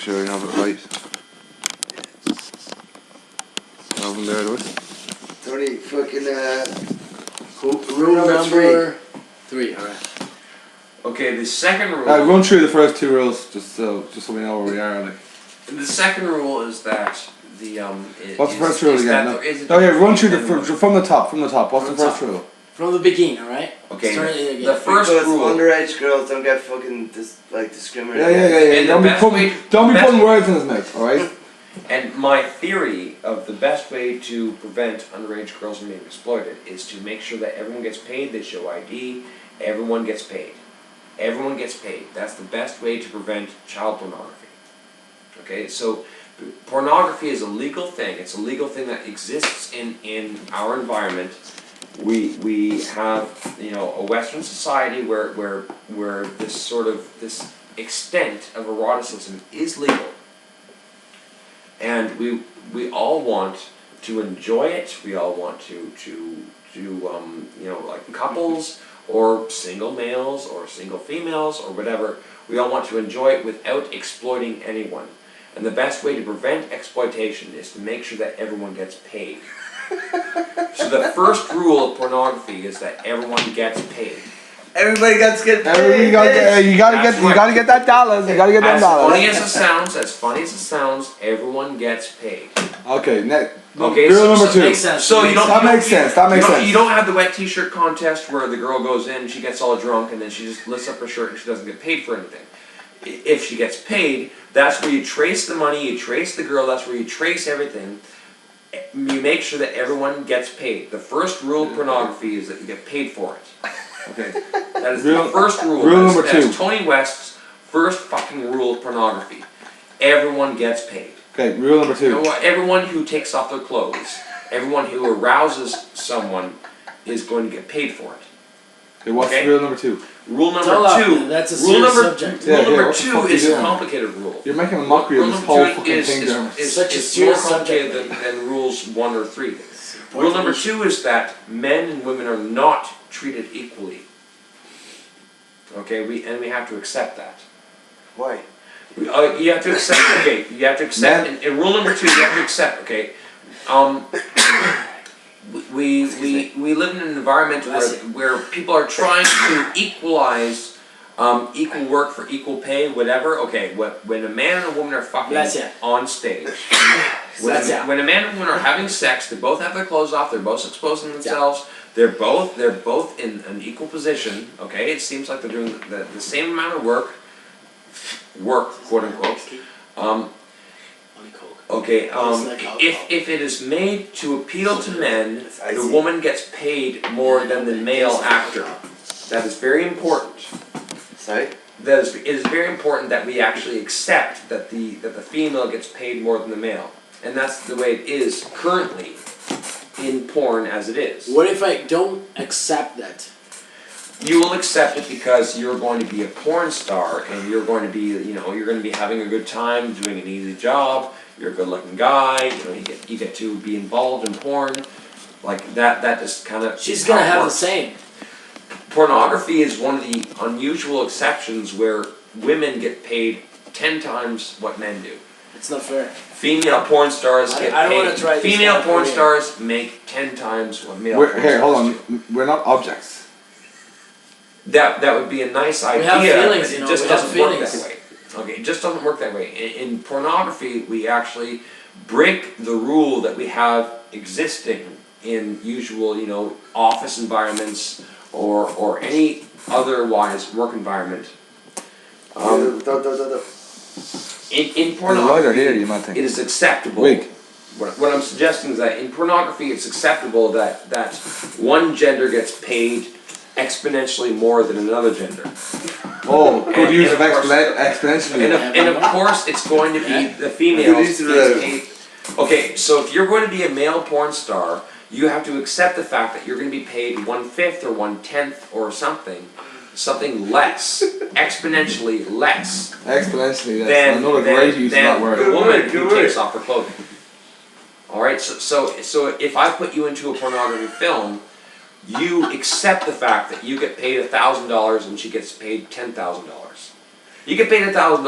sure you have it right. Have them there, do it. Tony, fucking, Rule number 3, alright. Okay, the second rule. Run through the first 2 rules, just so we know where we are. Like. The second rule is that the What's the first rule again? Run through from the top. What's the first rule? From the beginning, alright? Okay. The first rule. Underage girls don't get fucking discriminated. Yeah. Don't be putting words in his mouth, alright? And my theory of the best way to prevent underage girls from being exploited is to make sure that everyone gets paid. They show ID. Everyone gets paid. Everyone gets paid. That's the best way to prevent child pornography. Okay, so pornography is a legal thing. It's a legal thing that exists in our environment. We have, you know, a Western society where this extent of eroticism is legal, and we all want to enjoy it. We all want to you know, like couples or single males or single females or whatever. We all want to enjoy it without exploiting anyone. And the best way to prevent exploitation is to make sure that everyone gets paid. So the first rule of pornography is that everyone gets paid. Everybody gets paid. You gotta get that dollars. You gotta get them dollars. As funny as it sounds, everyone gets paid. Okay, next. Okay, rule number 2. Makes sense. So that makes sense. You don't have the wet t-shirt contest where the girl goes in, she gets all drunk, and then she just lifts up her shirt and she doesn't get paid for anything. If she gets paid, that's where you trace the money, you trace the girl, that's where you trace everything. You make sure that everyone gets paid. The first rule of pornography is that you get paid for it. Okay? That is the first rule. Rule number 2. That's Tony West's first fucking rule of pornography. Everyone gets paid. Okay, rule number 2. You know what? Everyone who takes off their clothes, everyone who arouses someone is going to get paid for it. Okay, what's rule number 2? Rule number 2. That's a serious subject. Rule number 2 is a complicated rule. You're making a mockery of this whole fucking thing, Jeremy. It's such a serious subject than rules 1 or 3. Rule number 2 is that men and women are not treated equally. Okay, we have to accept that. Why? You have to accept. Okay, you have to accept. In rule number 2, you have to accept. Okay, we live in an environment where people are trying to equalize equal work for equal pay, whatever. Okay, when a man and a woman are fucking on stage, when a man and woman are having sex, they both have their clothes off, they're both exposing themselves, they're both in an equal position. Okay, it seems like they're doing the same amount of work, quote unquote. Okay, if it is made to appeal to men, the woman gets paid more than the male actor. That is very important. Sorry? It is very important that we actually accept that the female gets paid more than the male. And that's the way it is currently in porn as it is. What if I don't accept that? You will accept it because you're going to be a porn star and you're going to be, you know, you're going to be having a good time, doing an easy job. You're a good-looking guy. You know, you get to be involved in porn, like that. That just kind of. She's gonna have the same. Pornography is one of the unusual exceptions where women get paid 10 times what men do. It's not fair. Female porn stars get I don't paid. want to try Female porn stars make 10 times what male porn stars Here, hold on. We're not objects. That would be a nice idea. We have feelings, you know. It just we have doesn't feelings. work that way. Okay, it just doesn't work that way. In pornography, we actually break the rule that we have existing in usual, you know, office environments or any otherwise work environment. In pornography, it is acceptable. What I'm suggesting is that in pornography, it's acceptable that one gender gets paid exponentially more than another gender. Oh, good use of exponentially. And of course, it's going to be the females gets paid. Okay, so if you're going to be a male porn star, you have to accept the fact that you're going to be paid 1/5 or 1/10 or something less, exponentially less. Exponentially, that's another great use of that word. The woman who takes off her clothing. All right, so if I put you into a pornography film, you accept the fact that you get paid $1,000 and she gets paid $10,000. You get paid $1,000.